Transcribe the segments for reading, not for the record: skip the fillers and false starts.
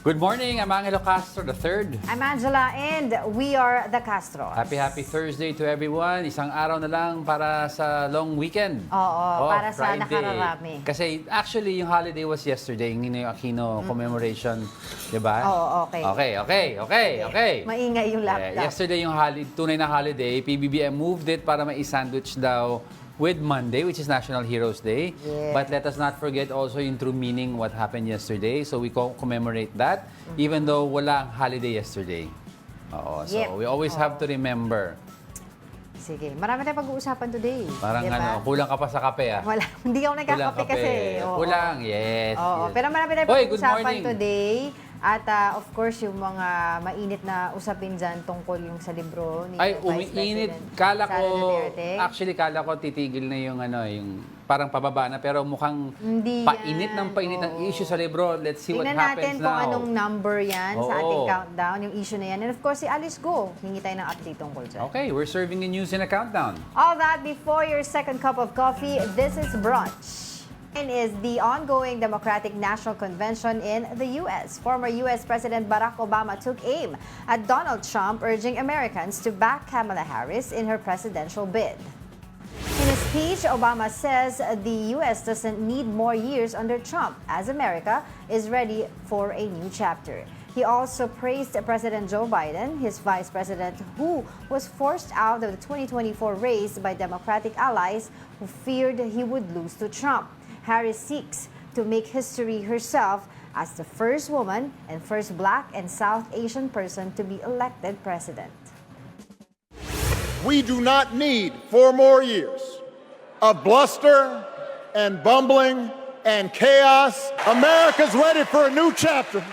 Good morning, I'm Angelo Castro, the third. I'm Angela and we are the Castros. Happy Thursday to everyone. Isang araw na lang para sa long weekend. Oo, para sa Friday. nakararami. Kasi actually yung holiday was yesterday, yung Ninoy Aquino commemoration, di ba? Oo, okay. Okay. Maingay yung laptop. Yesterday yung tunay na holiday, PBBM moved it para mai-sandwich daw with Monday, which is National Heroes Day. Yeah. But let us not forget also yung true meaning what happened yesterday. So we commemorate that, even though wala ang holiday yesterday. Oo, so Yep. we always have to remember. Sige, marami tayong pag-uusapan today. Parang diba? kulang ka pa sa kape ah. Wala, hindi ako nagkakape Kulang kasi. Oo. Kulang, yes. Oo, yes. pero marami tayong Hoy, good pag-uusapan morning. today. At of course, yung mga mainit na usapin dyan tungkol yung sa libro ni Ay, Vice umiinit. President Kala Sara ko, Duterte. actually, kala ko titigil na yung parang pababa na, pero mukhang Hindi painit yan. ng painit ang issue sa libro. Let's see what Tingnan happens natin now. kung anong number yan sa Oo. ating countdown, yung issue na yan. And of course, si Alice Go. Hingi tayo ng update tungkol dyan. Okay, we're serving the news in a countdown. All that before your second cup of coffee, this is Brunch. Is the ongoing Democratic National Convention in the U.S. Former U.S. President Barack Obama took aim at Donald Trump, urging Americans to back Kamala Harris in her presidential bid. In a speech, Obama says the U.S. doesn't need more years under Trump, as America is ready for a new chapter. He also praised President Joe Biden, his vice president, who was forced out of the 2024 race by Democratic allies who feared he would lose to Trump. Harris seeks to make history herself as the first woman and first Black and South Asian person to be elected president. We do not need 4 more years of bluster and bumbling and chaos. America's ready for a new chapter.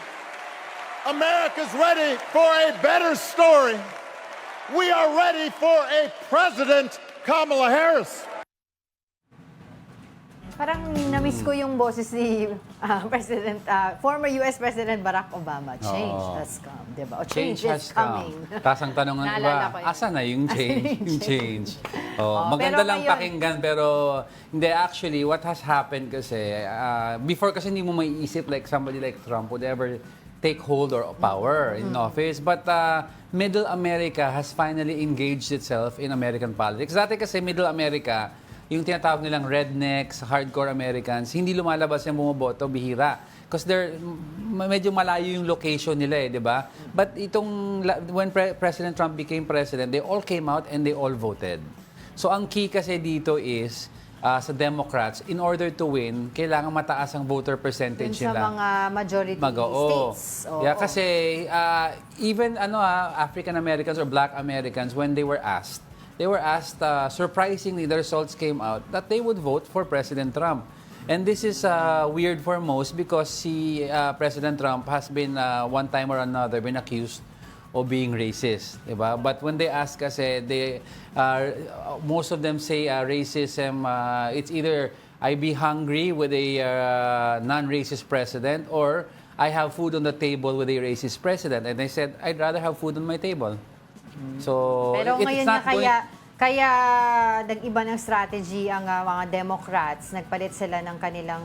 America's ready for a better story. We are ready for a President Kamala Harris. Parang na-miss ko yung boses ni former U.S. President Barack Obama. Change has come, di ba? O change is coming. Tapos ang tanong ng Naalala ko iba, yun. asa na yung change? yung change. pero Maganda lang ngayon- pakinggan, pero hindi, actually, what has happened kasi, before kasi hindi mo maiisip like somebody like Trump would ever take hold or power in office. But Middle America has finally engaged itself in American politics. Dati kasi Middle America, yung tinatawag nilang rednecks, hardcore Americans, hindi lumalabas yung bumoboto, bihira. Because medyo malayo yung location nila di ba? But when President Trump became president, they all came out and they all voted. So ang key kasi dito is, sa Democrats, in order to win, kailangan mataas ang voter percentage Dun sa nila. mga majority states. Oo. Yeah, kasi even African Americans or Black Americans, when they were asked, surprisingly, the results came out that they would vote for President Trump. And this is weird for most because President Trump has been, one time or another, been accused of being racist. Diba? But when they ask kasi, most of them say racism, it's either I be hungry with a non-racist president or I have food on the table with a racist president. And I said, I'd rather have food on my table. So, Pero it's ngayon not na kaya nag-iba ng strategy ang mga Democrats. Nagpalit sila ng kanilang,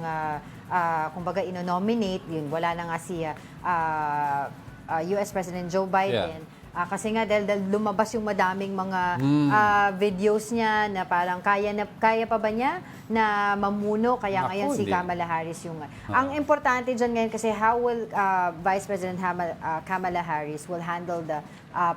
kumbaga, ino-nominate. Yun, wala na nga si U.S. President Joe Biden. Kasi nga dahil lumabas yung madaming mga videos niya na parang kaya pa ba niya na mamuno, kaya ngayon si Kamala Harris yung ang importante diyan ngayon kasi how will Vice President Kamala Harris will handle the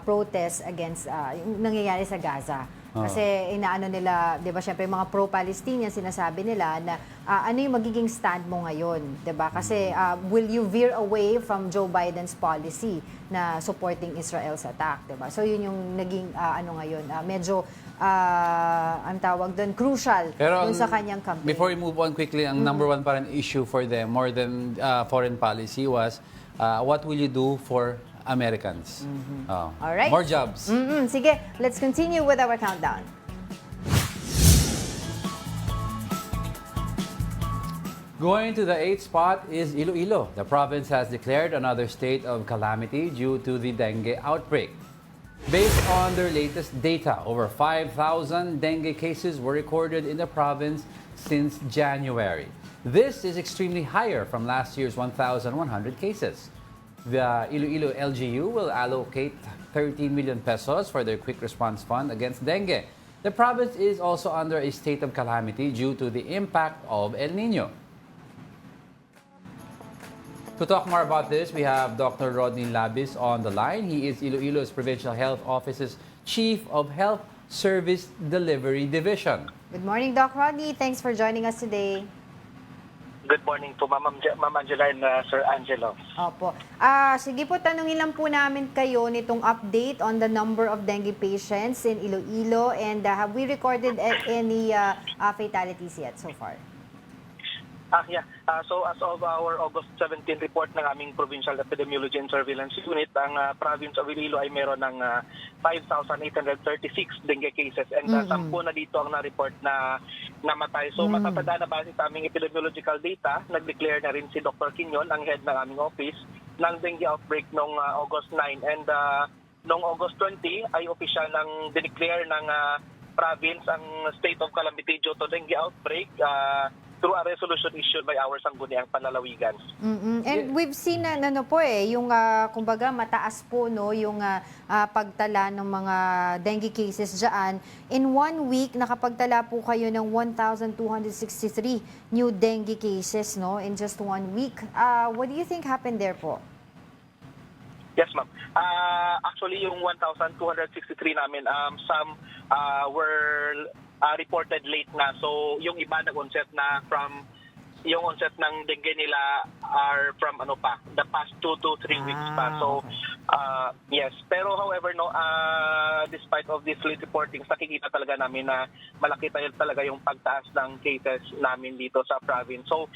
protest against yung nangyayari sa Gaza. Kasi inaano nila, 'di ba, syempre mga pro-Palestinian sinasabi nila na ano yung magiging stand mo ngayon, 'di ba? Kasi will you veer away from Joe Biden's policy na supporting Israel's attack, 'di ba? So yun yung naging ngayon, medyo ang tawag doon crucial dun sa kanyang campaign. Before we move on quickly, ang number one parang issue for them more than foreign policy was what will you do for Americans? All right. More jobs. Sige, let's continue with our countdown. Going to the 8th spot is Iloilo. The province has declared another state of calamity due to the dengue outbreak. Based on their latest data, over 5,000 dengue cases were recorded in the province since January. This is extremely higher from last year's 1,100 cases. The Iloilo LGU will allocate 13 million pesos for their quick response fund against dengue. The province is also under a state of calamity due to the impact of El Nino. To talk more about this, we have Dr. Rodney Labis on the line. He is Iloilo's Provincial Health Office's Chief of Health Service Delivery Division. Good morning, Doc Rodney. Thanks for joining us today. Good morning po, Ma'am Angela and Sir Angelo. Opo. Sige po, tanungin lang po namin kayo nitong update on the number of dengue patients in Iloilo and have we recorded any fatalities yet so far? So as of our August 17 report ng aming Provincial Epidemiology and Surveillance Unit, ang province of Iloilo ay meron ng 5,836 dengue cases and 10 na dito ang na-report na namatay. So matatanda na base sa aming epidemiological data, nag-declare na rin si Dr. Quinyon, ang head ng aming office, ng dengue outbreak noong August 9 and noong August 20 ay official ng dineclare ng province ang state of calamity due to dengue outbreak through a resolution issued by our Sangguniang Panlalawigan. And we've seen na yung kumbaga mataas po yung pagtala ng mga dengue cases diyan. In 1 week nakapagtala po kayo ng 1,263 new dengue cases in just 1 week. What do you think happened there po? Yes, ma'am. Actually, yung 1,263 namin, some were reported late na. So, yung iba nag-onset na from, yung onset ng dengue nila are from the past 2 to 3 weeks pa. So, yes. Pero however, despite of this late reporting, nakikita talaga namin na malaki talaga yung pagtaas ng cases namin dito sa province. So,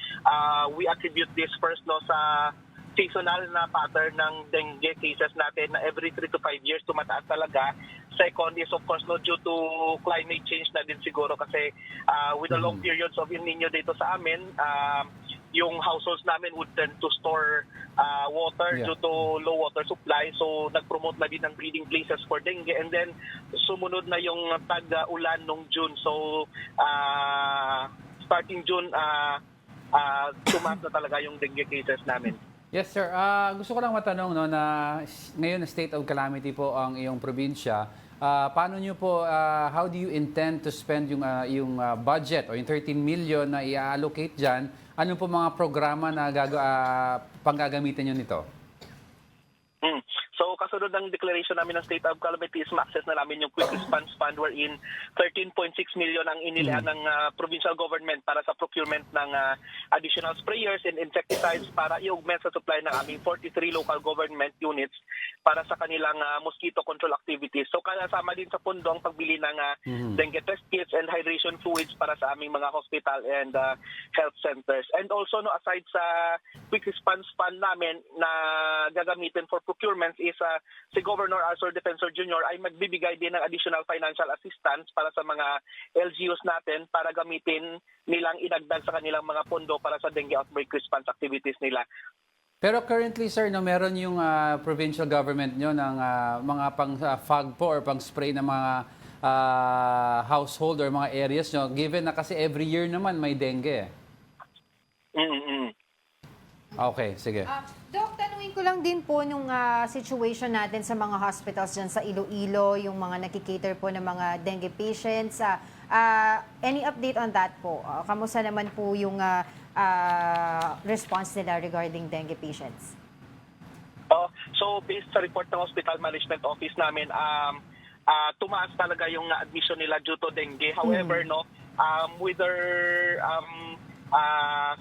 we attribute this first sa seasonal na pattern ng dengue cases natin na every 3 to 5 years tumataas talaga. Second is of course due to climate change na din siguro kasi with the long periods of El Nino dito sa amin, yung households namin would tend to store water due to low water supply. So nag-promote na din ng breeding places for dengue and then sumunod na yung tag-ulan nung June. So starting June, tumaas na talaga yung dengue cases namin. Yes, sir. Gusto ko lang matanong na ngayon na state of calamity po ang iyong probinsya. Paano nyo po, how do you intend to spend yung budget o yung 13 million na i-allocate dyan? Ano po mga programa na panggagamitin nyo nito? So, kasunod ng declaration namin ng State of Calamity is ma-access na namin yung Quick Response Fund wherein 13.6 million ang inilaan ng provincial government para sa procurement ng additional sprayers and insecticides para i-augment sa supply ng aming 43 local government units para sa kanilang mosquito control activities. So, kasama din sa pundo ang pagbili ng dengue test kits and hydration fluids para sa aming mga hospital and health centers. And also, aside sa Quick Response Fund namin na gagamitin for procurements is si Governor Arthur Defensor Jr. ay magbibigay din ng additional financial assistance para sa mga LGUs natin para gamitin nilang idagdag sa kanilang mga pondo para sa dengue outbreak response activities nila. Pero currently, sir, meron yung provincial government nyo ng mga pang-fog po or pang-spray ng mga household or mga areas nyo, given na kasi every year naman may dengue. Okay, sige. Doc, tanungin ko lang din po nung situation natin sa mga hospitals dyan sa Iloilo, yung mga nakikater po ng mga dengue patients. Any update on that po? Kamusta naman po yung response nila regarding dengue patients? So, based sa report ng Hospital Management Office namin, tumaas talaga yung admission nila due to dengue. However, with their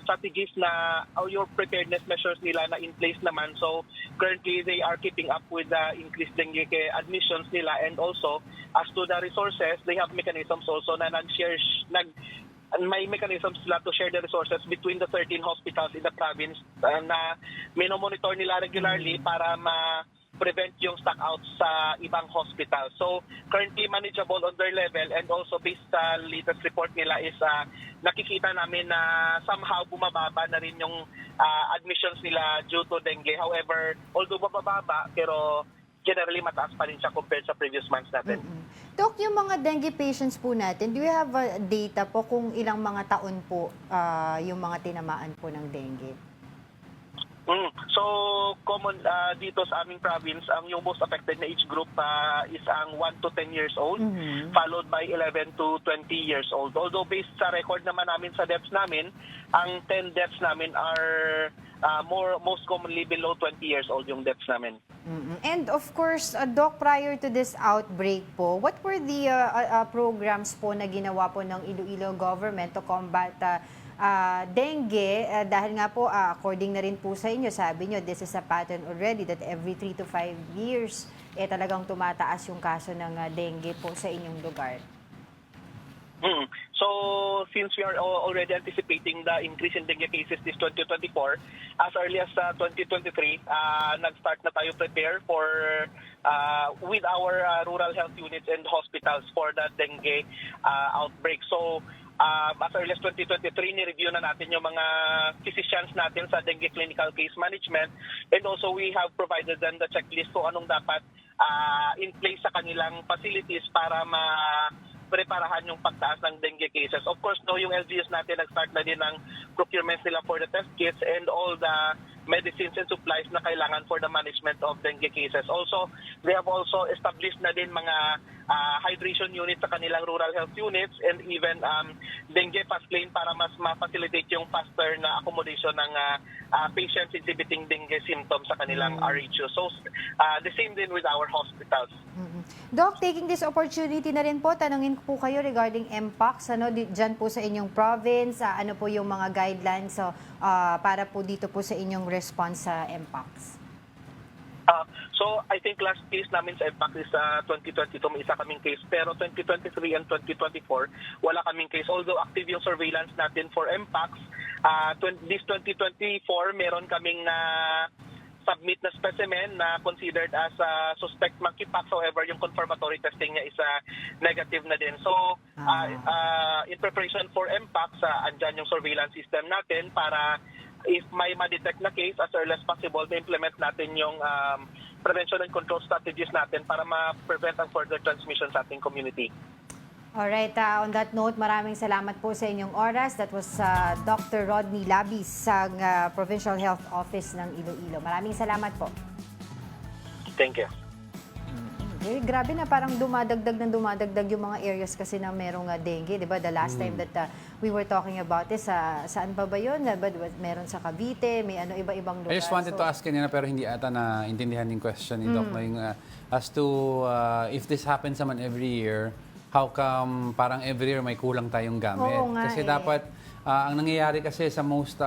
strategies na your preparedness measures nila na in place naman. So currently they are keeping up with the increased dengue admissions nila and also as to the resources, they have mechanisms also na may mechanisms sila to share the resources between the 13 hospitals in the province na minomonitor nila regularly para prevent yung stockouts sa ibang hospital. So, currently manageable on their level and also based sa latest report nila is nakikita namin na somehow bumababa na rin yung admissions nila due to dengue. However, although bumababa, pero generally mataas pa rin siya compared sa previous months natin. Doc, yung mga dengue patients po natin, do you have data po kung ilang mga taon po yung mga tinamaan po ng dengue? So, common dito sa aming province, ang yung most affected na age group is ang 1 to 10 years old, followed by 11 to 20 years old. Although based sa record naman namin sa deaths namin, ang 10 deaths namin are most commonly below 20 years old yung deaths namin. And of course, Doc, prior to this outbreak po, what were the programs po na ginawa po ng Iloilo government to combat dengue? Dahil nga po, according na rin po sa inyo, sabi nyo, this is a pattern already that every 3 to 5 years, talagang tumataas yung kaso ng dengue po sa inyong lugar. So, since we are already anticipating the increase in dengue cases this 2024, as early as 2023, nag-start na tayo prepare for with our rural health units and hospitals for the dengue outbreak. So, as early as 2023, ni-review na natin yung mga physicians natin sa dengue clinical case management, and also we have provided them the checklist kung anong dapat in place sa kanilang facilities para preparahan yung pagtaas ng dengue cases. Of course, no, yung LGUs natin nag-start na din ng procurements nila for the test kits and all the medicines and supplies na kailangan for the management of dengue cases. Also, they have also established na din mga hydration units sa kanilang rural health units, and even dengue fast lane para mas ma-facilitate yung faster na accommodation ng patients exhibiting dengue symptoms sa kanilang RHU. So, the same din with our hospitals. Doc, taking this opportunity na rin po, tanungin ko po kayo regarding mpox, dyan po sa inyong province, ano po yung mga guidelines para po dito po sa inyong response sa mpox? So, I think last case namin sa mpox is 2022, may isa kaming case. Pero 2023 and 2024, wala kaming case. Although active yung surveillance natin for mpox, this 2024, meron kaming submit na specimen na considered as suspect monkeypox. However, yung confirmatory testing niya is negative na din. So, in preparation for mpox, andyan yung surveillance system natin para if may ma-detect na case, as early as possible, na-implement natin yung prevention and control strategies natin para ma-prevent ang further transmission sa ating community. Alright, on that note, maraming salamat po sa inyong oras. That was Dr. Rodney Labis sa Provincial Health Office ng Iloilo. Maraming salamat po. Thank you. Grabe na, parang dumadagdag yung mga areas kasi na merong dengue, di ba? The last time that we were talking about this, saan ba yun? Meron sa Cavite, may iba-ibang lugar. I just wanted to ask kanina pero hindi ata na intindihan yung question ni Doc. As to if this happens naman every year, how come parang every year may kulang tayong gamit? Oo nga Kasi dapat, ang nangyayari kasi sa most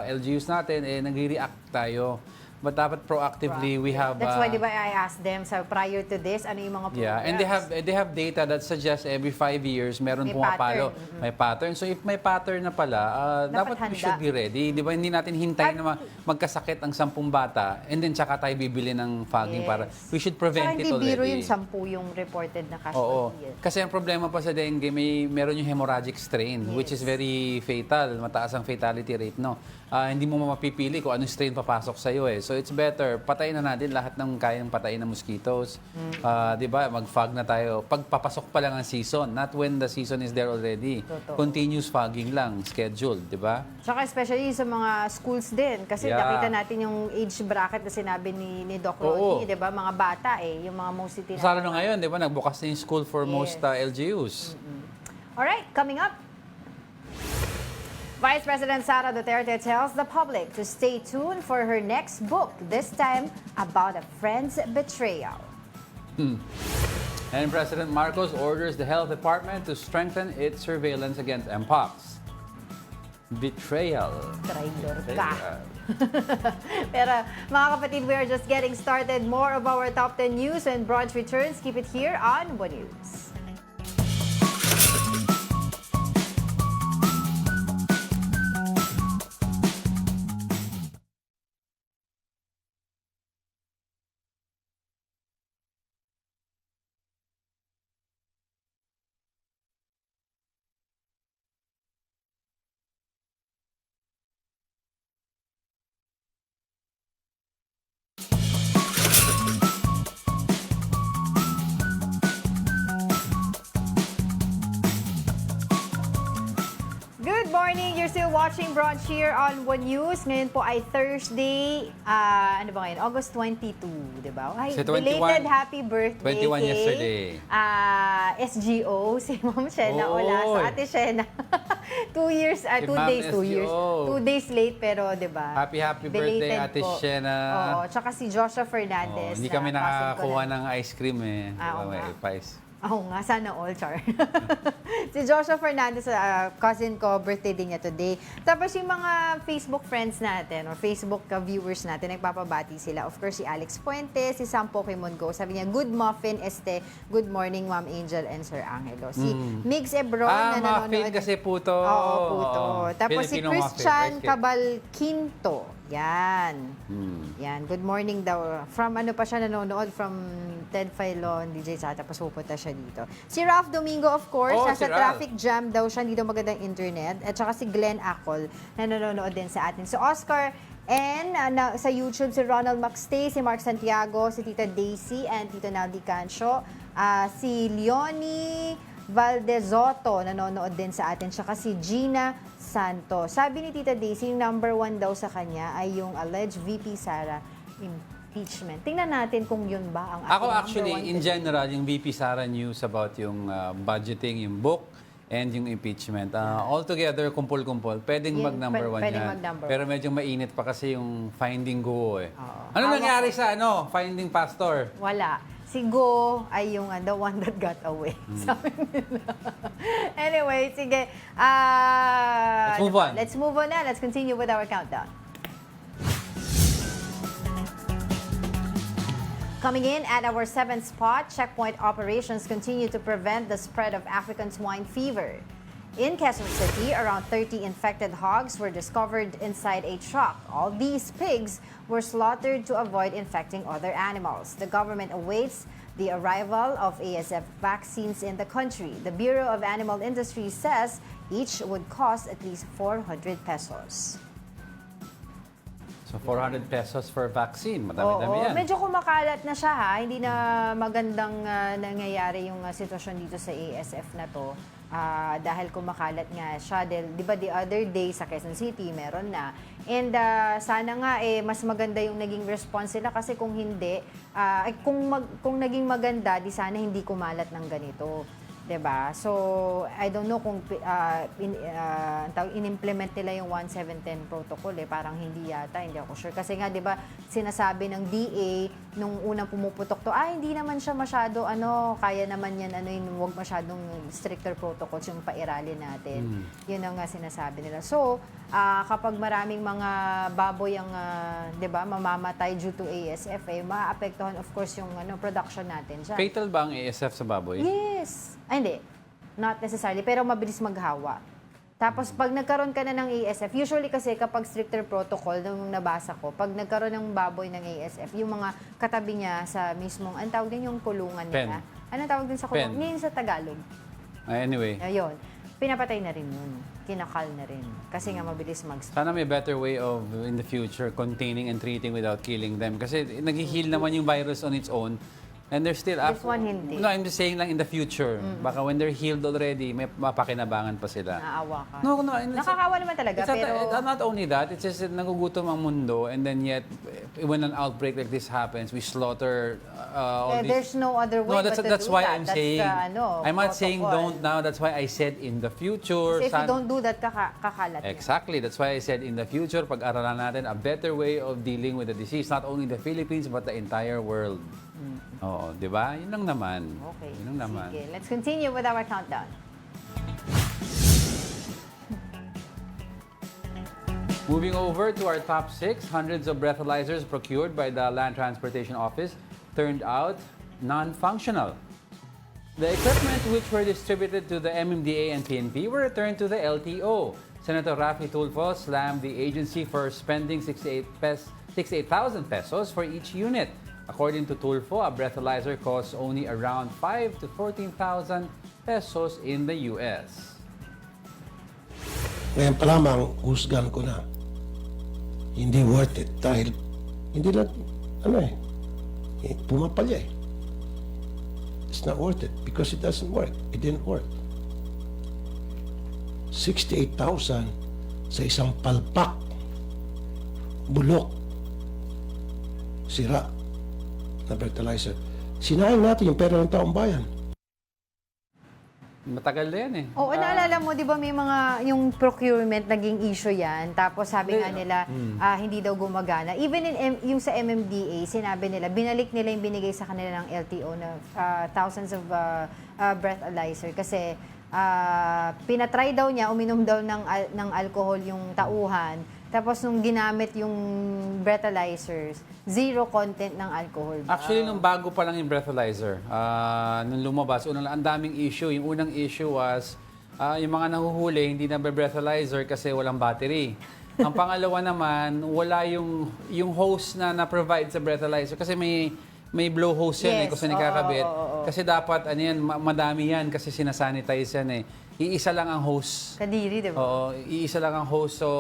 LGUs natin, nagre-react tayo. But dapat proactively, we have... That's why, di ba, I asked them, prior to this, ano yung mga programs? Yeah, and they have data that suggests every 5 years, meron May pumapalo. pattern. May pattern. So if may pattern na pala, dapat we handa. should be ready. Di ba, hindi natin hintayin na magkasakit ang 10 bata and then tsaka tayo bibili ng fogging para... We should prevent it already. Hindi biro yung 10 yung reported na casualty. Oo. Kasi ang problema pa sa dengue, meron yung hemorrhagic strain, which is very fatal. Mataas ang fatality rate, no? Hindi mo mapipili kung anong strain papasok sa'yo eh. So it's better, patayin na natin lahat ng kayang patayin na mosquitoes. Di ba? Mag-fog na tayo. Pagpapasok pa lang ang season, not when the season is there already. Totoo. Continuous fogging lang, scheduled, di ba? Saka especially sa mga schools din. Kasi nakita natin yung age bracket na sinabi ni Doc Rodney, di ba? Mga bata yung mga mostly tinatawag. Lalo na ngayon, di ba? Nagbukas na yung school for most LGUs. Alright, coming up. Vice President Sara Duterte tells the public to stay tuned for her next book, this time about a friend's betrayal. And President Marcos orders the health department to strengthen its surveillance against mpox. Betrayal. Traidor ka. Pero mga kapatid, we are just getting started. More of our top 10 news and Brunch returns. Keep it here on One News. you're still watching Brunch here on One News. Ngayon po ay Thursday, ano ba ngayon? August 22, di ba? Ay, Kasi 21 belated happy birthday 21 kay yesterday. SGO, si Ma'am Shena Oy. Olaso. Ate Shena. 2 years, Si 2 Ma'am days, 2 years. SGO. 2 days late pero, di ba? Happy birthday, Belated Ate po. Shena. Oo, tsaka si Joshua Oh, Fernandez. hindi na kami cousin ko nakakuha na- ng ice cream eh. Oo May nga. ice. Oo nga, sana all, Char. Si Joshua Fernandez, cousin ko, birthday din niya today. Tapos yung mga Facebook friends natin or Facebook viewers natin, nagpapabati sila. Of course, si Alex Fuentes, si Sam Pokemon Go. Sabi niya, good muffin, good morning, Ma'am Angel and Sir Angelo. Si Migs Ebron na muffin nanonood. kasi puto. Oo, puto. Tapos Filipino si Christian muffin, right? Cabalquinto. Yan. Yan. Good morning daw. From ano pa siya nanonood? From Ted Filon, DJ Cha. Tapos pupunta siya dito. Si Ralph Domingo, of course. Oh, nasa si Ralph. traffic jam daw siya. Hindi daw magandang internet. At saka si Glenn Acol na nanonood din sa atin. So, Oscar and sa YouTube, si Ronald Maxtay, si Mark Santiago, si Tita Daisy, and Tito Naldi Cancio. Si Leonie Valdezotto, nanonood din sa atin. Tsaka si Gina Santos. Sabi ni Tita Daisy, yung number 1 daw sa kanya ay yung alleged VP Sara impeachment. Tingnan natin kung yun ba ang Ako ating actually, number 1 in today. general, yung VP Sara news about yung budgeting, yung book, and yung impeachment. Altogether, kumpul-kumpul, pwedeng Yun, mag-number 1 pwedeng yan. mag-number Pero medyo mainit pa kasi yung finding Go eh. Oo. Ano Hawak nangyari sa finding pastor? Wala. Si Go ay yung the one that got away. Sabi nila. Anyway, sige. Let's move on. Let's move on na. Let's continue with our countdown. Coming in at our 7th spot, checkpoint operations continue to prevent the spread of African swine fever. In Quezon City, around 30 infected hogs were discovered inside a truck. All these pigs were slaughtered to avoid infecting other animals. The government awaits the arrival of ASF vaccines in the country. The Bureau of Animal Industry says each would cost at least 400 pesos. So 400 pesos for vaccine. Oo, Madami-dami yan. medyo kumakalat na siya ha. Hindi na magandang nangyayari yung sitwasyon dito sa ASF na to. Dahil kumakalat nga siya. Di ba the other day sa Quezon City, meron na. And sana nga mas maganda yung naging response nila kasi kung hindi, kung naging maganda, di sana hindi kumalat ng ganito. 'Di ba? So, I don't know kung in-implement nila yung 1710 protocol parang hindi yata, hindi ako sure. Kasi nga 'di ba, sinasabi ng DA nung unang pumuputok to, hindi naman siya masyado kaya naman yan yung wag masyadong stricter protocols yung pairalin natin. Yun ang sinasabi nila. So, kapag maraming mga baboy ang 'di ba, mamamatay due to ASF, maapektuhan of course yung production natin diyan. Fatal ba ang ASF sa baboy? Yes. Ay, hindi. Not necessarily. Pero mabilis maghawa. Tapos, pag nagkaroon ka na ng ASF, usually kasi kapag stricter protocol, nung nabasa ko, pag nagkaroon ng baboy ng ASF, yung mga katabi niya sa mismong, ang tawag din yung kulungan nila. Anong tawag din sa kulungan? Pen. Ngayon sa Tagalog. Anyway, Ayun. Pinapatay na rin yun. Kinakal na rin. Kasi nga mabilis sana may better way of, in the future, containing and treating without killing them. Kasi nag-heal naman yung virus on its own. And they're still This one, hindi. No, I'm just saying lang in the future. Baka when they're healed already, may mapakinabangan pa sila. Naawa ka. No. Nakakawa naman talaga, pero... Not only that, it's just that nagugutom ang mundo and then yet, when an outbreak like this happens, we slaughter all these... There's no other way No, that's but to that's do why that. I'm That's saying... I'm not saying protocol. don't now, that's why I said in the future. Kasi if you don't do that, kakalat yan. Exactly. That's why I said in the future, pag-aralan natin a better way of dealing with the disease. Not only the Philippines, but the entire world. Oo, di ba? Yun lang naman. Okay. Yun lang naman. Sige. Let's continue with our countdown. Moving over to our top 6, hundreds of breathalyzers procured by the Land Transportation Office turned out non-functional. The equipment which were distributed to the MMDA and PNP were returned to the LTO. Senator Raffy Tulfo slammed the agency for spending 68,000 pesos for each unit. According to Tulfo, a breathalyzer costs only around 5,000 to 14,000 pesos in the US. Ngayon pa lamang, husgan ko na. Hindi worth it dahil hindi lang, pumapalya eh. It's not worth it because it doesn't work. It didn't work. 68,000 sa isang palpak, bulok, sira na fertilizer. Sinayang natin yung pera ng taong bayan. Matagal na yan eh. Oo, naalala mo, di ba may mga, yung procurement, naging issue yan. Tapos sabi nga nila, hindi daw gumagana. Even yung sa MMDA, sinabi nila, binalik nila yung binigay sa kanila ng LTO na thousands of breathalyzer. Kasi pinatry daw niya, uminom daw ng alcohol yung tauhan. Tapos nung ginamit yung breathalyzers, zero content ng alcohol. Actually, nung bago pa lang yung breathalyzer, nung lumabas, ang daming issue. Yung unang issue was, yung mga nahuhuli, hindi na breathalyzer kasi walang battery. Ang pangalawa naman, wala yung hose na provide sa breathalyzer kasi may blow hose yan kung saan ikakabit. Kasi dapat, madami yan kasi sinasanitize yan eh. Iisa lang ang hose. Kadiri, di ba? Oo, iisa lang ang hose. So,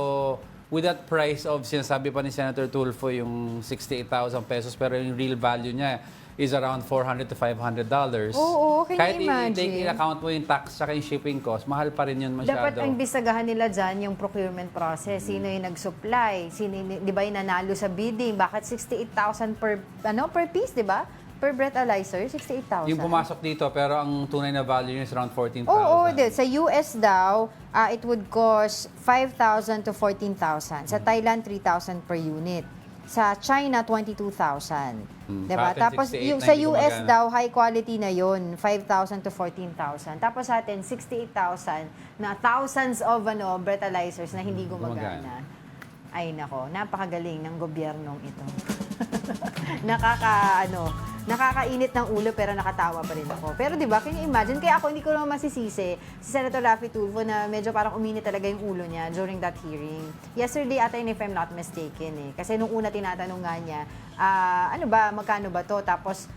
with that price of, sinasabi pa ni Senator Tulfo, yung 68,000 pesos, pero yung real value niya is around $400 to $500. Oo, can Kahit you imagine? take in-account mo yung tax at yung shipping cost, mahal pa rin yun masyado. Dapat ang bisagahan nila dyan yung procurement process. Sino yung nag-supply? Di ba yung nanalo sa bidding? Bakit 68,000 per piece, di ba? Per breathalyzer, 68,000. Yung pumasok dito, pero ang tunay na value niya is around 14,000. Oo, sa US daw, it would cost 5,000 to 14,000. Sa Thailand, 3,000 per unit. Sa China, 22,000. Diba? Sa atin, Tapos 68, yung sa hindi US gumagana. daw, high quality na yun, 5,000 to 14,000. Tapos sa atin, 68,000 na thousands of breathalyzers na hindi gumagana. Ay nako, napakagaling ng gobyernong ito. Nakakainit ng ulo pero nakatawa pa rin ako. Pero 'di ba, can you imagine? Kaya ako hindi ko naman masisisi si Senator Raffy Tulfo na medyo parang uminit talaga yung ulo niya during that hearing. Yesterday ata yun, if I'm not mistaken eh. Kasi nung una tinatanong nga niya, magkano ba to? Tapos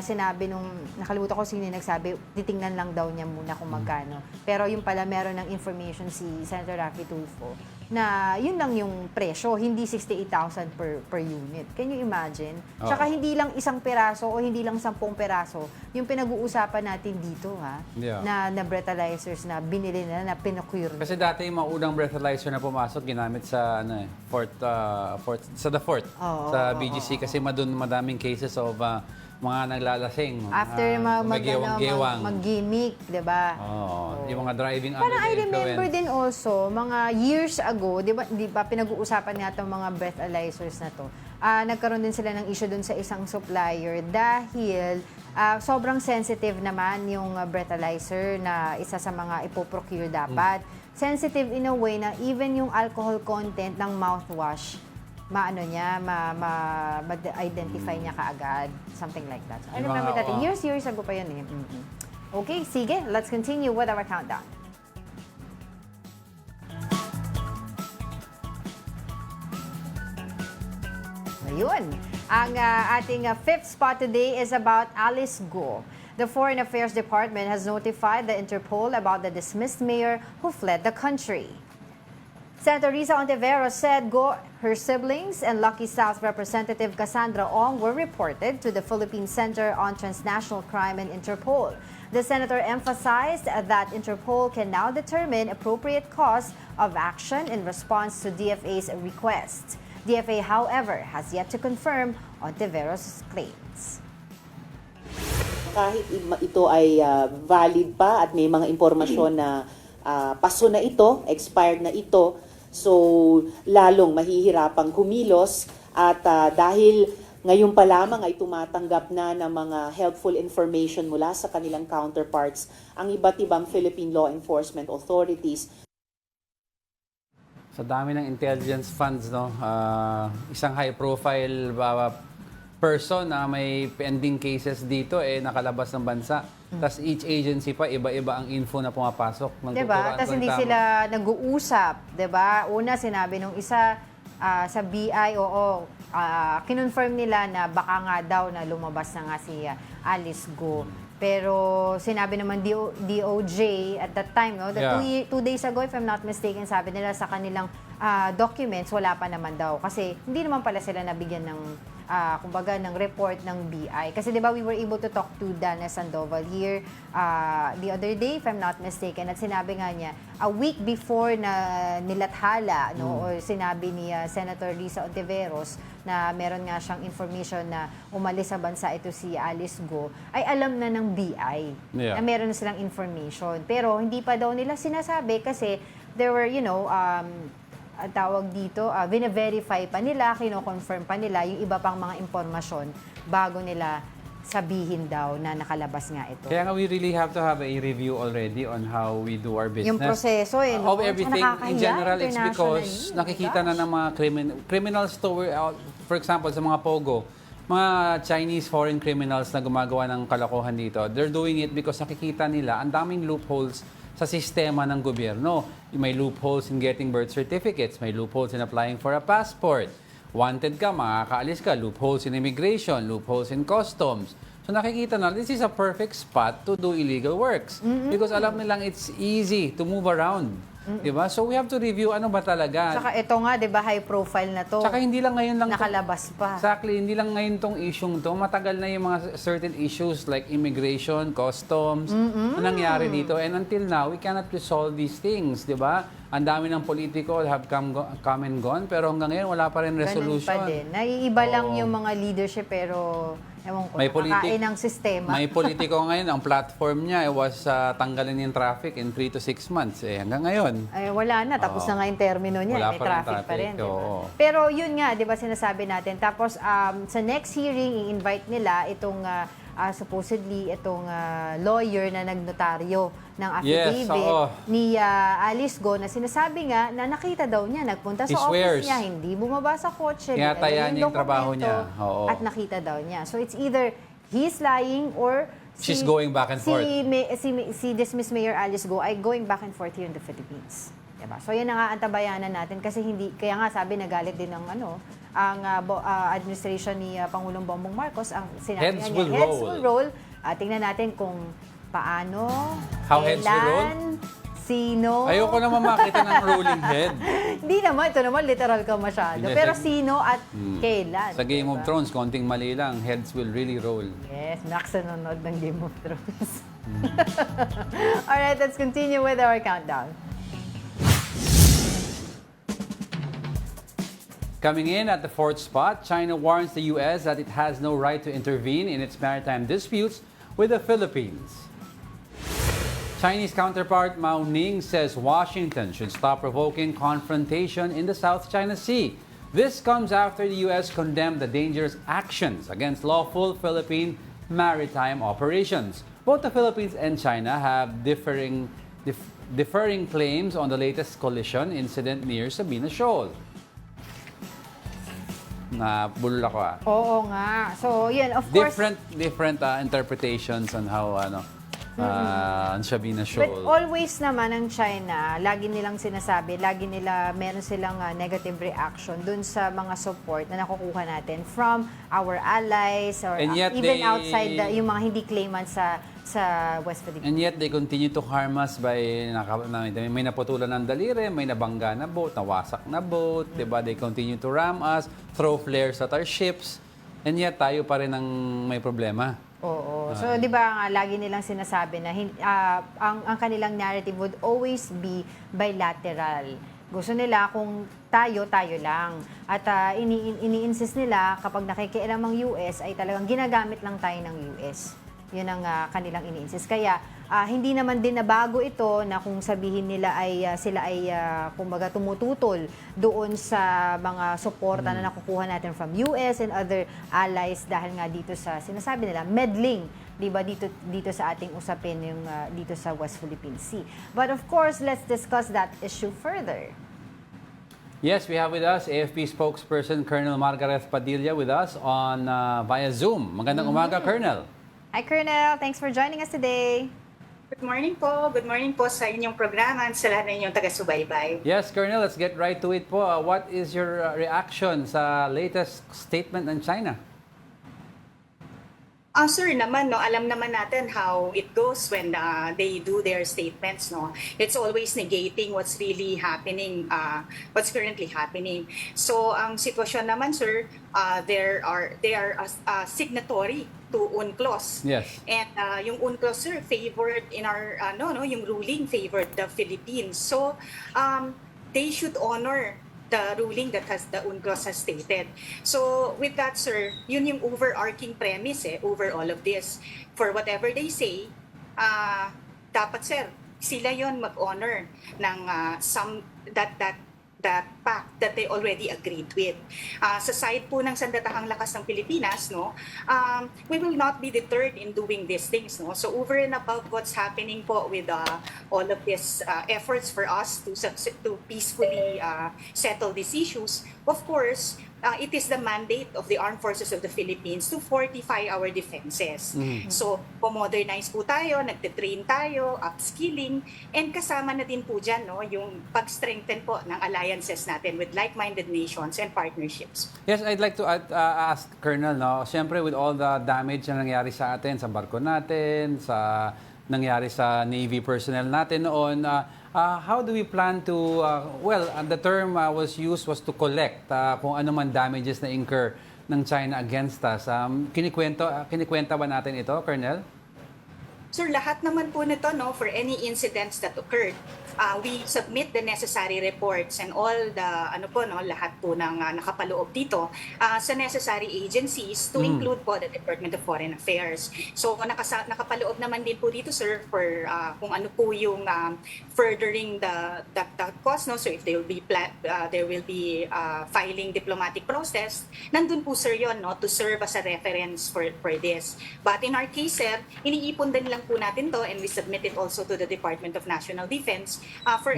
sinabi nung, nakalimutan ko sino yung nagsabi, titingnan lang daw niya muna kung magkano. Pero yung pala meron ng information si Senator Raffy Tulfo na yun lang yung presyo, hindi 68,000 per unit. Can you imagine? Tsaka hindi lang isang peraso o hindi lang 10 peraso yung pinag-uusapan natin dito Yeah. na breathalyzers na binili na pinocure. Kasi dati yung mga unang breathalyzer na pumasok, ginamit sa The Fort, sa BGC kasi madaming cases of mga naglalasing. After mag-gimmick, di ba? Yung mga driving under Parang the I influence. remember din also, mga years ago, di ba pinag-uusapan nga itong mga breathalyzers na to, nagkaroon din sila ng issue dun sa isang supplier dahil sobrang sensitive naman yung breathalyzer na isa sa mga ipoprocure dapat. Sensitive in a way na even yung alcohol content ng mouthwash, ma-identify niya kaagad. Something like that. So, I Yung remember mga, that. Years ago pa yun eh. Okay, sige. Let's continue with our countdown. Ayun. Ang ating fifth spot today is about Alice Go. The Foreign Affairs Department has notified the Interpol about the dismissed mayor who fled the country. Senator Risa Ontiveros said her siblings and Lucky South Representative Cassandra Ong were reported to the Philippine Center on Transnational Crime and Interpol. The senator emphasized that Interpol can now determine appropriate cause of action in response to DFA's request. DFA, however, has yet to confirm Ontiveros' claims. Kahit ito ay valid pa at may mga impormasyon na paso na ito, expired na ito, so lalong mahihirapang kumilos at dahil ngayon pa lamang ay tumatanggap na ng mga helpful information mula sa kanilang counterparts ang iba't ibang Philippine law enforcement authorities. Sa dami ng intelligence funds, no, isang high-profile person na may pending cases dito nakalabas ng bansa. Tapos each agency pa, iba-iba ang info na pumapasok. Diba? Tapos hindi sila nag-uusap. Diba? Una, sinabi nung isa sa BI, kinonfirm nila na baka nga daw na lumabas na nga si Alice Go. Pero sinabi naman DOJ at that time, no, 2 days ago, if I'm not mistaken, sabi nila sa kanilang documents, wala pa naman daw. Kasi hindi naman pala sila nabigyan ng kumbaga ng report ng BI. Kasi 'di ba we were able to talk to Dana Sandoval here the other day, if I'm not mistaken, at sinabi nga niya a week before na nilathala or sinabi ni Senator Risa Ontiveros na meron nga siyang information na umalis sa bansa ito si Alice Go, ay alam na ng BI na meron na silang information. Pero hindi pa daw nila sinasabi kasi there were, ang tawag dito, bine-verify pa nila, kino-confirm pa nila yung iba pang mga impormasyon bago nila sabihin daw na nakalabas nga ito. Kaya nga we really have to have a review already on how we do our business. Yung proseso of everything in general, it's because internationally. nakikita na ng mga criminals for example, sa mga POGO, mga Chinese foreign criminals na gumagawa ng kalokohan dito, they're doing it because nakikita nila ang daming loopholes sa sistema ng gobyerno. May loopholes in getting birth certificates, may loopholes in applying for a passport. Wanted ka, makakaalis ka, loopholes in immigration, loopholes in customs. So nakikita na, this is a perfect spot to do illegal works. Because alam nilang it's easy to move around. Diba? So we have to review ano ba talaga. Saka ito nga, di ba, high profile na to. Saka hindi lang ngayon lang nakalabas pa. Exactly, hindi lang ngayon tong issue to. Matagal na yung mga certain issues like immigration, customs, na nangyari dito. And until now, we cannot resolve these things, di ba? Ang dami ng politiko have come and gone, pero hanggang ngayon wala pa rin resolution. Ganun pa din. Naiiba lang yung mga leadership, pero ewan ko, nakakain ng sistema. May politiko ngayon, ang platform niya was tanggalin yung traffic in 3 to 6 months. Hanggang ngayon. Ay, wala na. Tapos na nga yung termino niya. Wala May pa rin traffic pa rin. Diba? Pero yun nga, di ba sinasabi natin. Tapos sa next hearing, i-invite nila itong supposedly itong lawyer na nagnotaryo ng affidavit ni Alice Go na sinasabi nga na nakita daw niya, nagpunta sa office niya, hindi bumaba sa kotse, kaya tayan yung trabaho niya. At nakita daw niya. So it's either he's lying or she's going back and forth. Si dismissed Mayor Alice Go ay going back and forth here in the Philippines. Diba? So yan ang antabayanan natin kasi hindi, kaya nga sabi nagalit din ng ang administration ni Pangulong Bongbong Marcos, ang sinabi heads niya, will roll. roll. Tingnan natin kung paano, how heads will roll? Sino. Ayoko naman makita ng rolling head. Hindi naman, ito naman literal ka masyado. Hindi, pero sino at kailan. Sa Game diba? of Thrones, konting mali lang, heads will really roll. Yes, Max nanonood ng Game of Thrones. Alright, let's continue with our countdown. Coming in at the fourth spot, China warns the U.S. that it has no right to intervene in its maritime disputes with the Philippines. Chinese counterpart Mao Ning says Washington should stop provoking confrontation in the South China Sea. This comes after the U.S. condemned the dangerous actions against lawful Philippine maritime operations. Both the Philippines and China have differing claims on the latest collision incident near Sabina Shoal. Nabulol ako Oo nga. So, yun, of course. Different interpretations on how Sabina Shoal. But always naman ang China, lagi nilang sinasabi, meron silang negative reaction dun sa mga support na nakukuha natin from our allies or even outside yung mga hindi claimants sa West Philippines. And yet, they continue to harm us by may naputulan ng daliri, may nabangga na boat, nawasak na boat, diba? They continue to ram us, throw flares at our ships, and yet tayo pa rin ang may problema. Oo. So, di ba, lagi nilang sinasabi na ang kanilang narrative would always be bilateral. Gusto nila kung tayo lang. At ini-insist nila kapag nakikialam ang US ay talagang ginagamit lang tayo ng US. Yun ang kanilang ini-insist. Kaya hindi naman din nabago ito na kung sabihin nila ay sila ay kumbaga tumututol doon sa mga suporta na nakukuha natin from US and other allies dahil nga dito sa sinasabi nila meddling, 'di ba, dito sa ating usapin yung dito sa West Philippine Sea. But of course, let's discuss that issue further. Yes, we have with us AFP spokesperson Colonel Margaret Padilla with us on via Zoom. Magandang umaga, Colonel. Hi, Colonel. Thanks for joining us today. Good morning po. Good morning po sa inyong programa at sa lahat ng inyong taga-subaybay. Yes, Colonel, let's get right to it po. What is your reaction sa latest statement ng China? Sir naman, no, alam naman natin how it goes when they do their statements, no. It's always negating what's really happening, what's currently happening. So, ang sitwasyon naman, sir, they are signatory to UNCLOS. Yes. And yung UNCLOS, sir, favored in our, yung ruling favored the Philippines. So, they should honor the ruling that the UNCLOS has stated. So with that, sir, yun yung overarching premise over all of this. For whatever they say, dapat, sir, sila yon mag-honor ng that pact that they already agreed with. Sa side po ng Sandatahang Lakas ng Pilipinas, no, we will not be deterred in doing these things. No? So over and above what's happening po with all of these efforts for us to peacefully settle these issues, of course, it is the mandate of the Armed Forces of the Philippines to fortify our defenses. So, po-modernize po tayo, nagte-train tayo, upskilling, and kasama na din po dyan, no, yung pag-strengthen po ng alliances natin with like-minded nations and partnerships. Yes, I'd like to ask Colonel, no, siyempre with all the damage na nangyari sa atin, sa barko natin, sa nangyari sa Navy personnel natin noon, how do we plan to, the term was used was to collect kung ano man damages na incur ng China against us. Kinikwenta ba natin ito, Colonel? Sir, lahat naman po nito, no, for any incidents that occurred, we submit the necessary reports and all the, lahat po ng nakapaloob dito sa necessary agencies to include po the Department of Foreign Affairs. So, nakapaloob naman din po dito, sir, for kung ano po yung furthering the cause, no? So, if there will be filing diplomatic process, nandun po, sir, yon, no, to serve as a reference for this. But in our case, sir, iniipon din lang po natin to and we submit it also to the Department of National Defense for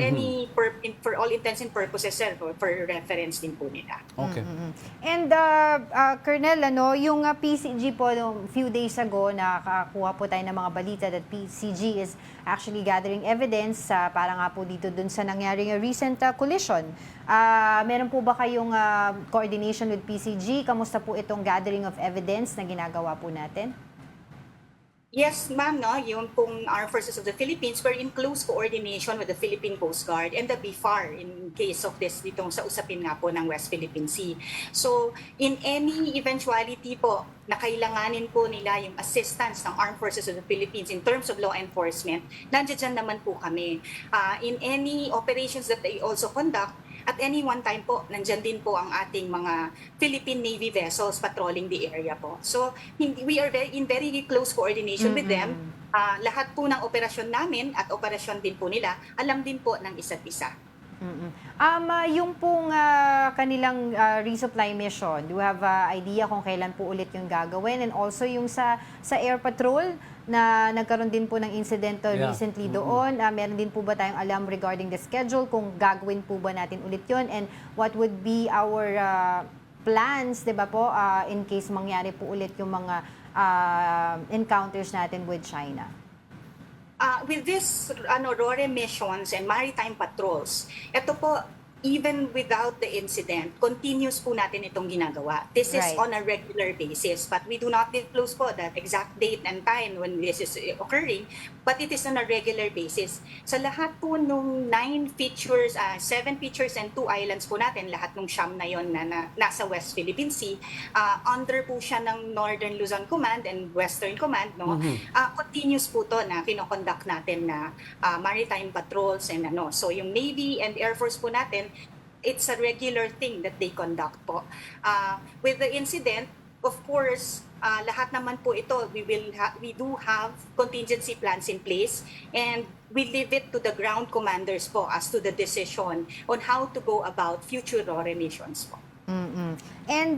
for all intents and purposes, sir, for reference din po nila. Okay. And Colonel, yung PCG po few days ago nakakuha po tayo ng mga balita that PCG is actually gathering evidence para nga po dito dun sa nangyaring recent collision. Meron po ba kayong coordination with PCG? Kamusta po itong gathering of evidence na ginagawa po natin? Yes, ma'am, no, yung pong Armed Forces of the Philippines, we're in close coordination with the Philippine Coast Guard and the BFAR in case of this ditong sa usapin nga po ng West Philippine Sea. So, in any eventuality po na kailanganin po nila yung assistance ng Armed Forces of the Philippines in terms of law enforcement, nandiyan naman po kami. In any operations that they also conduct, at any one time po, nandyan din po ang ating mga Philippine Navy vessels patrolling the area po. So, we are in very close coordination with them. Lahat po ng operasyon namin at operasyon din po nila, alam din po ng isa't isa. Yung pong kanilang resupply mission, do you have idea kung kailan po ulit yung gagawin? And also yung sa air patrol na nagkaroon din po ng incident recently doon. Meron din po ba tayong alam regarding the schedule kung gagawin po ba natin ulit yun? And what would be our plans, di ba po, in case mangyari po ulit yung mga encounters natin with China? With this RORE missions and maritime patrols, ito po, even without the incident, continuous po natin itong ginagawa. This is on a regular basis, but we do not disclose po that exact date and time when this is occurring, but it is on a regular basis. Sa lahat po nung 7 features and 2 islands po natin, lahat nung siyam na yon na nasa West Philippine Sea, under po siya ng Northern Luzon Command and Western Command, no? Continuous po to na kinoconduct natin na maritime patrols and So yung Navy and Air Force po natin, it's a regular thing that they conduct po. With the incident, of course, lahat naman po ito, we do have contingency plans in place and we leave it to the ground commanders po as to the decision on how to go about future RORE missions po. And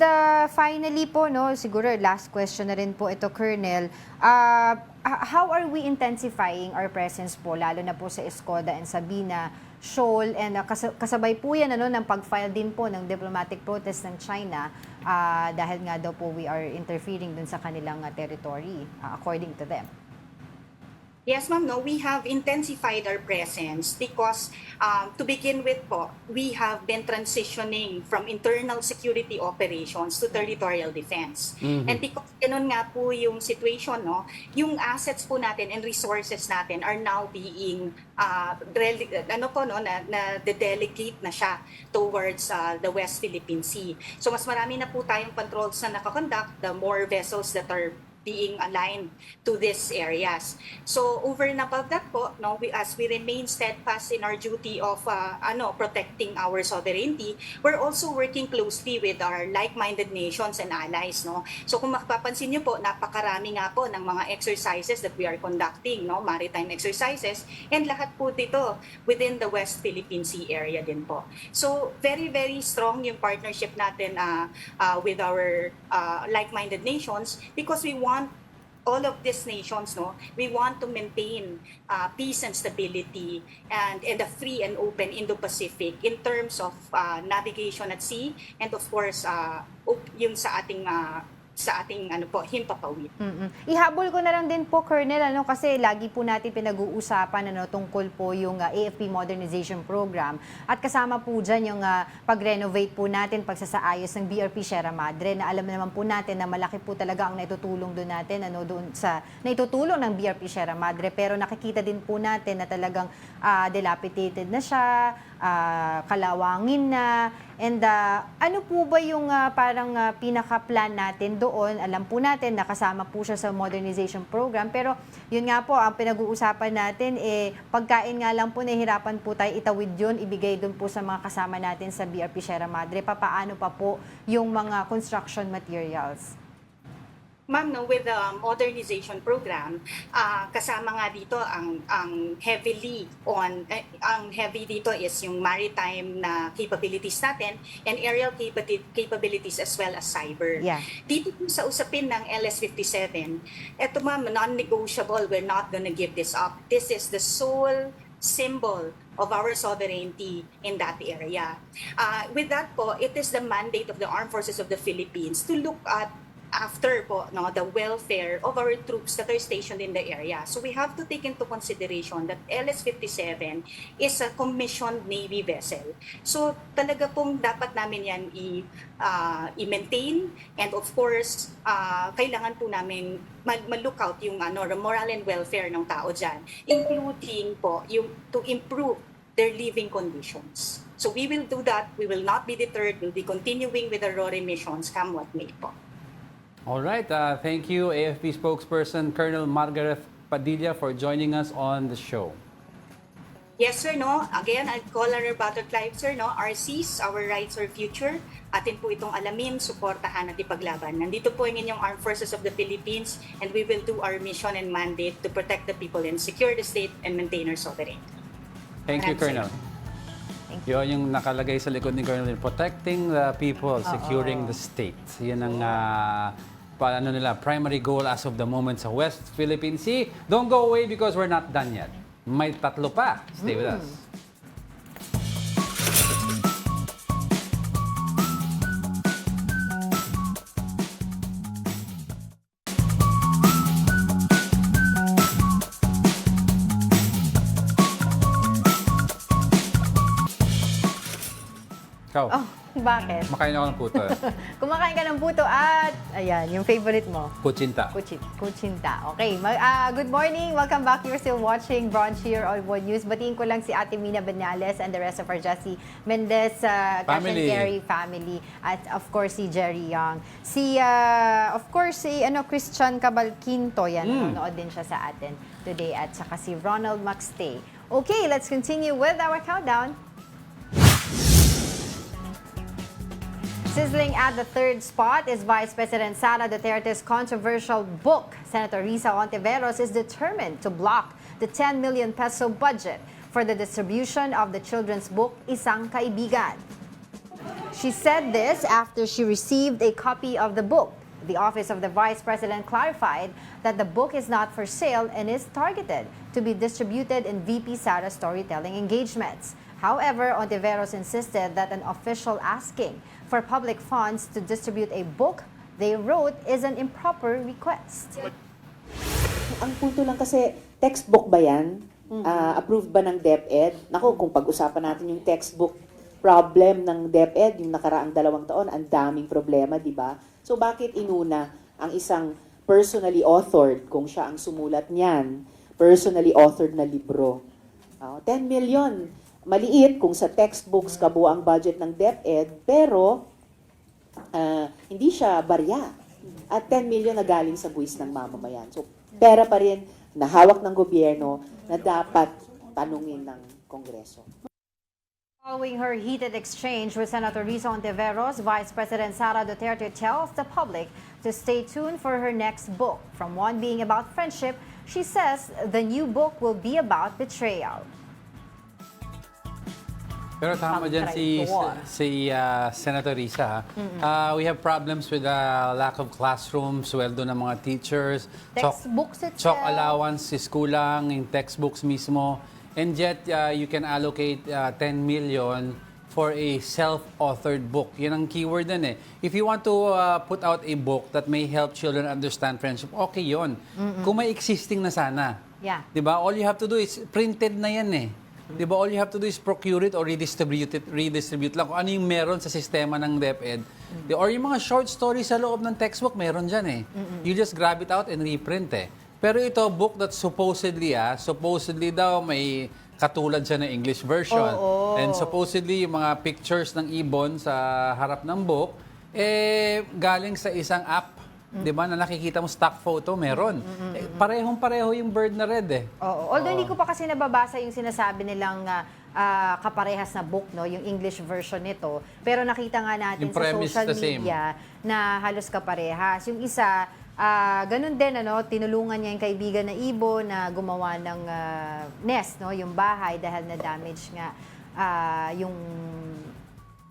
finally po, siguro last question na rin po ito, Colonel. How are we intensifying our presence po, lalo na po sa Escoda and Sabina Shoal, and kasabay po yan ng pag-file din po ng diplomatic protest ng China dahil nga daw po we are interfering dun sa kanilang territory according to them. Yes, ma'am. No, we have intensified our presence because to begin with po, we have been transitioning from internal security operations to territorial defense. And because ganun nga po yung situation, no, yung assets po natin and resources natin are now being delegate na siya towards the West Philippine Sea. So mas marami na po tayong patrols na nakakonduct, the more vessels that are being aligned to these areas. So over and above that po, no, as we remain steadfast in our duty of protecting our sovereignty, we're also working closely with our like-minded nations and allies. No? So kung mapapansin niyo po, napakarami nga po ng mga exercises that we are conducting, no, maritime exercises, and lahat po dito within the West Philippine Sea area din po. So very, very strong yung partnership natin with our like-minded nations because we want all of these nations, no, we want to maintain peace and stability and a free and open Indo-Pacific in terms of navigation at sea and of course yung sa ating himpapawid. Ihabol ko na lang din po, Colonel, kasi lagi po natin pinag-uusapan tungkol po yung AFP Modernization Program at kasama po dyan yung pag-renovate po natin, pagsasaayos ng BRP Sierra Madre na alam naman po natin na malaki po talaga ang naitutulong doon natin, doon sa naitutulong ng BRP Sierra Madre, pero nakikita din po natin na talagang dilapidated na siya, kalawangin na. And ano po ba yung parang pinaka-plan natin doon? Alam po natin na kasama po siya sa modernization program, pero yun nga po, ang pinag-uusapan natin, pagkain nga lang po, nahihirapan po tayo itawid yun, ibigay doon po sa mga kasama natin sa BRP Sierra Madre. Papaano pa po yung mga construction materials? Ma'am, no, with the modernization program, kasama nga dito ang heavy dito is yung maritime na capabilities natin and aerial capabilities as well as cyber. Yeah. Dito po sa usapin ng LS-57, eto ma'am, non-negotiable, we're not gonna give this up. This is the sole symbol of our sovereignty in that area. With that po, it is the mandate of the Armed Forces of the Philippines to look at after po, no, the welfare of our troops that are stationed in the area. So we have to take into consideration that LS-57 is a commissioned Navy vessel. So talaga pong dapat namin yan i-maintain and of course, kailangan po namin mag-lookout yung moral and welfare ng tao dyan, including po yung to improve their living conditions. So we will do that. We will not be deterred. We'll be continuing with the RORE missions, come what may po. All right. Thank you, AFP spokesperson Colonel Margaret Padilla, for joining us on the show. Yes, sir, no? Again, I'd call our butterfly, sir, no? RCs, our rights are future. Atin po itong alamin, suportahan at ipaglaban. Nandito po ang inyong Armed Forces of the Philippines and we will do our mission and mandate to protect the people and secure the state and maintain our sovereignty. Thank you, Colonel. Yun yung nakalagay sa likod ni Colonel, protecting the people, securing the state. Yan ang primary goal as of the moment sa West Philippine Sea. Don't go away because we're not done yet. May tatlo pa. Stay with us. Ikaw, Bakit? makain ako ng puto. Kumakain ka ng puto at, ayan, yung favorite mo. Kutsinta. Kutsinta. Okay. Good morning. Welcome back. You're still watching Brunch here on One News. Batiin ko lang si Ate Mina Benales and the rest of our Jessie Mendez, Cash and Carry family. At of course, si Jerry Young. Of course, si Christian Cabalquinto. Yan, nanonood din siya sa atin today. At saka si Ronald Maxtay. Okay, let's continue with our countdown. Sizzling at the third spot is Vice President Sara Duterte's controversial book. Senator Risa Ontiveros is determined to block the 10 million peso budget for the distribution of the children's book, Isang Kaibigan. She said this after she received a copy of the book. The Office of the Vice President clarified that the book is not for sale and is targeted to be distributed in VP Sara's storytelling engagements. However, Ontiveros insisted that an official asking for public funds to distribute a book they wrote is an improper request. ang punto lang kasi, textbook ba yan? Approved ba ng DepEd? Naku, kung pag-usapan natin yung textbook problem ng DepEd, yung nakaraang 2 taon, ang daming problema, di ba? So bakit inuna ang isang personally authored, kung siya ang sumulat niyan, personally authored na libro? 10 million. Maliit kung sa textbooks kabuo ang budget ng DepEd, pero hindi siya barya. At 10 million na galing sa buwis ng mamamayan. So pera pa rin na hawak ng gobyerno na dapat tanungin ng Kongreso. Following her heated exchange with Senator Risa Ontiveros, Vice President Sara Duterte tells the public to stay tuned for her next book. From one being about friendship, she says the new book will be about betrayal. Pero tama dyan si Senator Risa. We have problems with lack of classrooms, sweldo ng mga teachers. Textbooks Chalk itself. allowance is kulang, yung textbooks mismo. And yet, you can allocate 10 million for a self-authored book. Yan ang keyword din eh. If you want to put out a book that may help children understand friendship, okay yon. Kung may existing na sana. Yeah. Diba? All you have to do is printed na yan eh. Diba? All you have to do is procure it or redistribute lang. Kung ano yung meron sa sistema ng DepEd. Or yung mga short stories sa loob ng textbook, meron dyan eh. You just grab it out and reprint eh. Pero ito, book that supposedly daw may katulad siya ng English version. And supposedly, yung mga pictures ng ibon sa harap ng book, galing sa isang app. Di ba? Na nakikita mo stock photo, meron. Parehong-pareho yung bird na red eh. Although hindi ko pa kasi nababasa yung sinasabi nilang kaparehas na book, no, yung English version nito. Pero nakita nga natin Yung sa premise social the same. media na halos kaparehas. Yung isa, ganun din, tinulungan niya yung kaibigan na ibon na gumawa ng nest, no, yung bahay dahil na-damage nga yung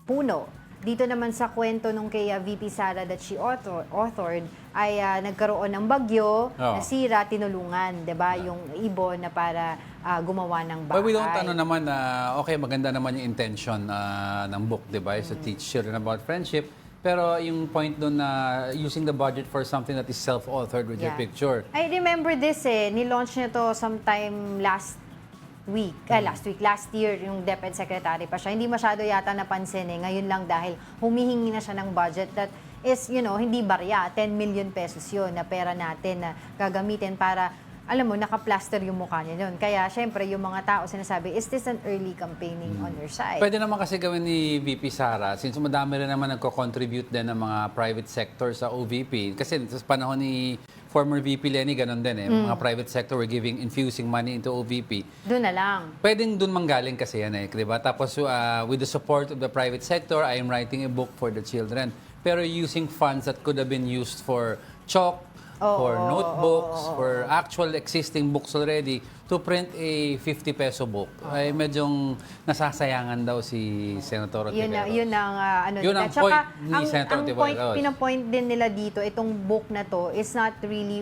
puno. Dito naman sa kwento nung kay VP Sara that she authored ay nagkaroon ng bagyo, nasira, tinulungan, 'di ba, yung ibon na para gumawa ng bahay. But we don't naman na okay, maganda naman yung intention ng book, 'di ba? To teach children about friendship. Pero yung point doon na using the budget for something that is self-authored with your picture. I remember this nilaunch niya to sometime last year, yung DepEd secretary pa siya. Hindi masyado yata napansin Ngayon lang dahil humihingi na siya ng budget that is, hindi barya. 10 million pesos yun na pera natin na gagamitin para, alam mo, naka-plaster yung mukha niya yun. Kaya, syempre, yung mga tao sinasabi, is this an early campaigning on your side? Pwede naman kasi gawin ni VP Sara, since madami rin naman nagko-contribute din ng mga private sector sa OVP. Kasi sa panahon ni former VP Lenny, ganun din Mga private sector were infusing money into OVP. Doon na lang. Pwedeng doon manggaling kasi yan diba? Tapos with the support of the private sector, I am writing a book for the children. Pero using funds that could have been used for chalk, for notebooks, for actual existing books already, to print a 50 peso book. Ay medyong nasasayangan daw si Senator Ontiveros. Yun ang point ni Senator Ontiveros. Pinapoint din nila dito, itong book na to is not really,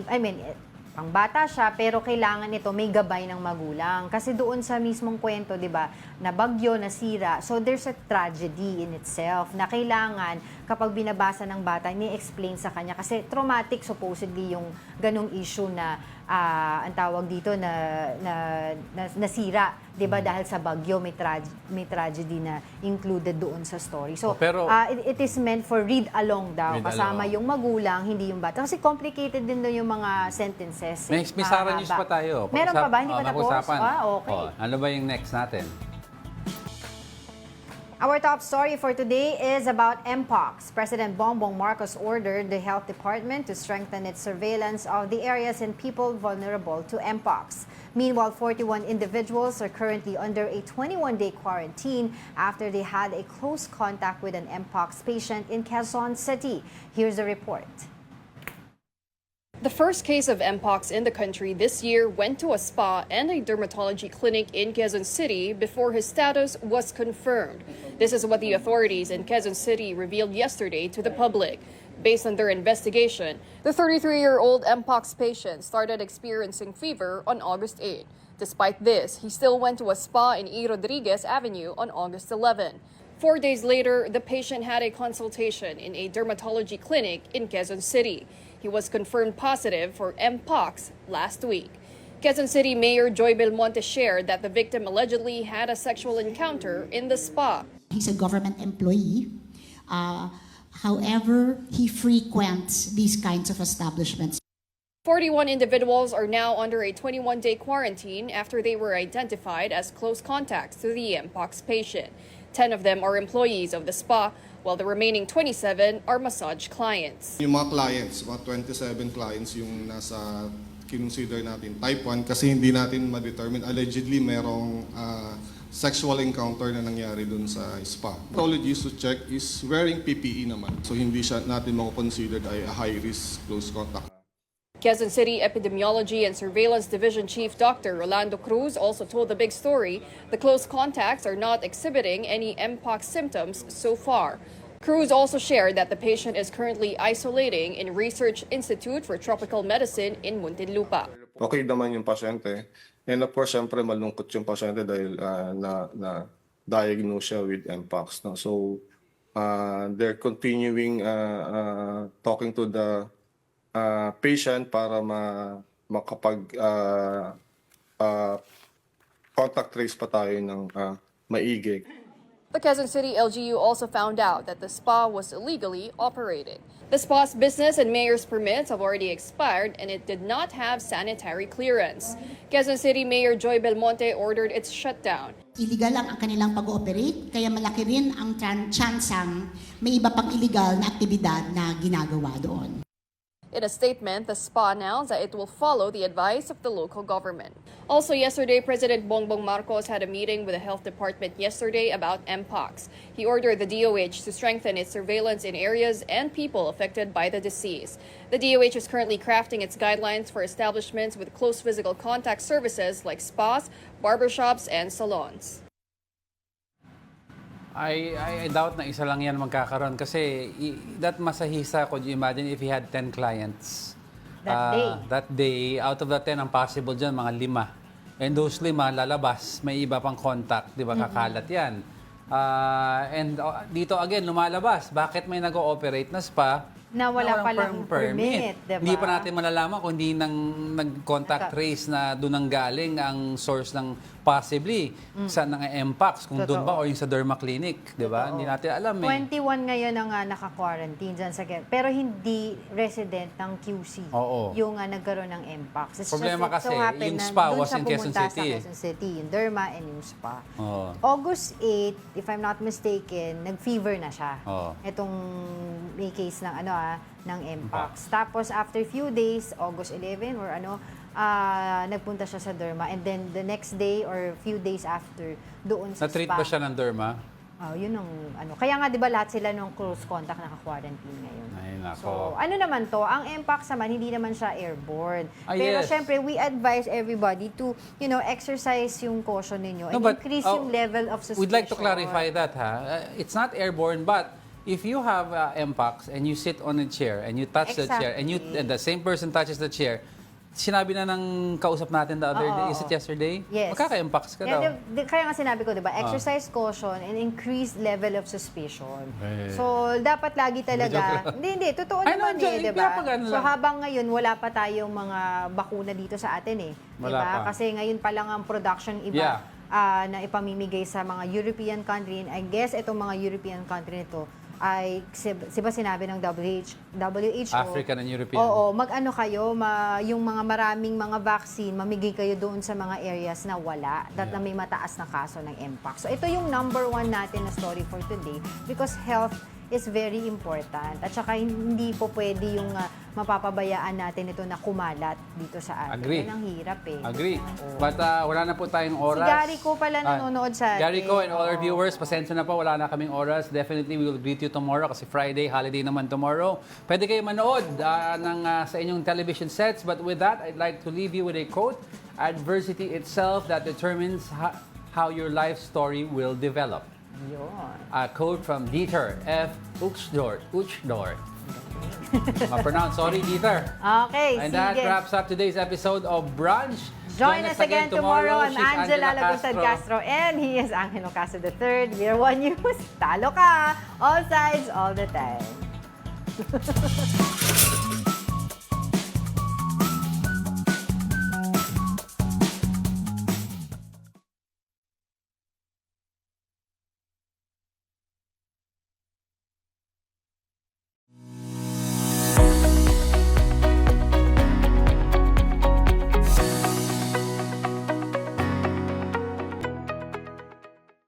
pang bata siya, pero kailangan ito may gabay ng magulang. Kasi doon sa mismong kwento, di ba, na bagyo, nasira. So there's a tragedy in itself na kailangan kapag binabasa ng bata, ni-explain sa kanya. Kasi traumatic supposedly yung ganong issue na ang tawag dito na nasira, 'di ba, dahil sa bagyo may tragedy na included doon sa story. So pero it is meant for read along daw, kasama yung magulang, hindi yung bata. Kasi complicated din doon yung mga sentences. May Sara News pa tayo. Meron pa ba? Hindi pa tapos? Okay. Ano ba yung next natin? Our top story for today is about mpox. President Bongbong Marcos ordered the health department to strengthen its surveillance of the areas and people vulnerable to mpox. Meanwhile, 41 individuals are currently under a 21-day quarantine after they had a close contact with an mpox patient in Quezon City. Here's the report. The first case of mpox in the country this year went to a spa and a dermatology clinic in Quezon City before his status was confirmed. This is what the authorities in Quezon City revealed yesterday to the public. Based on their investigation, the 33-year-old mpox patient started experiencing fever on August 8. Despite this, he still went to a spa in E. Rodriguez Avenue on August 11. 4 days later, the patient had a consultation in a dermatology clinic in Quezon City. He was confirmed positive for mpox last week. Quezon City Mayor Joy Belmonte shared that the victim allegedly had a sexual encounter in the spa. He's a government employee. However, he frequents these kinds of establishments. 41 individuals are now under a 21-day quarantine after they were identified as close contacts to the mpox patient. 10 of them are employees of the spa, while the remaining 27 are massage clients. Yung mga clients, mga 27 clients yung nasa kinonsider natin type 1 kasi hindi natin ma-determine. Allegedly, merong sexual encounter na nangyari dun sa spa. Pathologist to check is wearing PPE naman. So hindi siya natin considered ay a high-risk close contact. Quezon City Epidemiology and Surveillance Division Chief Dr. Rolando Cruz also told the big story the close contacts are not exhibiting any mpox symptoms so far. Cruz also shared that the patient is currently isolating in Research Institute for Tropical Medicine in Muntinlupa. Okay naman yung pasyente. And of course, syempre malungkot yung pasyente dahil na-diagnose siya with mpox. No? So, they're continuing talking to the patient para makapag contact trace pa tayo ng maigi. The Quezon City LGU also found out that the spa was illegally operated. The spa's business and mayor's permits have already expired and it did not have sanitary clearance. Quezon City Mayor Joy Belmonte ordered its shutdown. Illegal lang ang kanilang pag-ooperate, kaya malaki rin ang tsansang may iba pang illegal na aktibidad na ginagawa doon. In a statement, the spa announced that it will follow the advice of the local government. Also yesterday, President Bongbong Marcos had a meeting with the health department yesterday about mpox. He ordered the DOH to strengthen its surveillance in areas and people affected by the disease. The DOH is currently crafting its guidelines for establishments with close physical contact services like spas, barbershops, and salons. I doubt na isa lang yan magkakaroon kasi that masahisa, could you imagine if he had 10 clients? That day, out of the 10, ang possible dyan, mga 5. And those 5, lalabas, may iba pang contact, di ba, kakalat yan. And dito again, lumalabas, bakit may nag-ooperate na spa Na wala palang permit, diba? Hindi pa natin malalaman kung hindi nag-contact trace na doon ang galing ang source ng possibly sa ng mpox, kung doon ba o yung sa derma clinic, di ba? Hindi natin alam 21 ngayon ang naka-quarantine dyan sa pero hindi resident ng QC. Oo. Yung nagkaroon ng mpox. Problema kasi, yung spa was in Quezon City. Sa Quezon City, yung derma and yung spa. Oo. August 8, if I'm not mistaken, nag-fever na siya. Oo. Itong may case ng ng mpox. Tapos after few days, August 11 or nagpunta siya sa derma, and then the next day or few days after doon sa Na-treat spa. ba siya ng derma? Yun ang Kaya nga 'di ba lahat sila nung close contact naka-quarantine ngayon. Ay, nako. So, naman to, ang mpox naman hindi naman siya airborne. Pero yes. syempre, we advise everybody to, exercise yung caution ninyo and increase yung level of suspicion. We'd like to clarify that, it's not airborne, but if you have mpox and you sit on a chair and you touch the chair and the same person touches the chair, sinabi na ng kausap natin the other day, is it yesterday? Yes. Magkaka-mpox ka daw. Kaya nga sinabi ko, di ba, exercise caution and increased level of suspicion. Eh. So, dapat lagi talaga, hindi, totoo naman di ba? So, habang ngayon, wala pa tayong mga bakuna dito sa atin di ba? Kasi ngayon pa lang ang production iba na ipamimigay sa mga European country. And I guess itong mga European country nito, ay, siba sinabi ng WHO, African and European. Oo, kayo, yung mga maraming mga vaccine, mamigay kayo doon sa mga areas na wala, na may mataas na kaso ng mpox. So ito yung number 1 natin na story for today because health is very important. At saka hindi po pwede yung mapapabayaan natin ito na kumalat dito sa atin. Agree. Yan ang hirap Agree. But wala na po tayong oras. Si Gary ko pala nanonood sa atin. Gary ko and all our viewers, pasensya na po, wala na kaming oras. Definitely we will greet you tomorrow kasi Friday, holiday naman tomorrow. Pwede kayo manood sa inyong television sets. But with that, I'd like to leave you with a quote. Adversity itself that determines how your life story will develop. Yun. A quote from Dieter F. Uchtdorf. Ma-pronounce. Sorry, Dieter. Okay, And that wraps up today's episode of Brunch. Join us again tomorrow. I'm She's Angela Castro. And he is Angelo Castro III. We are One News. Talo ka! All sides, all the time.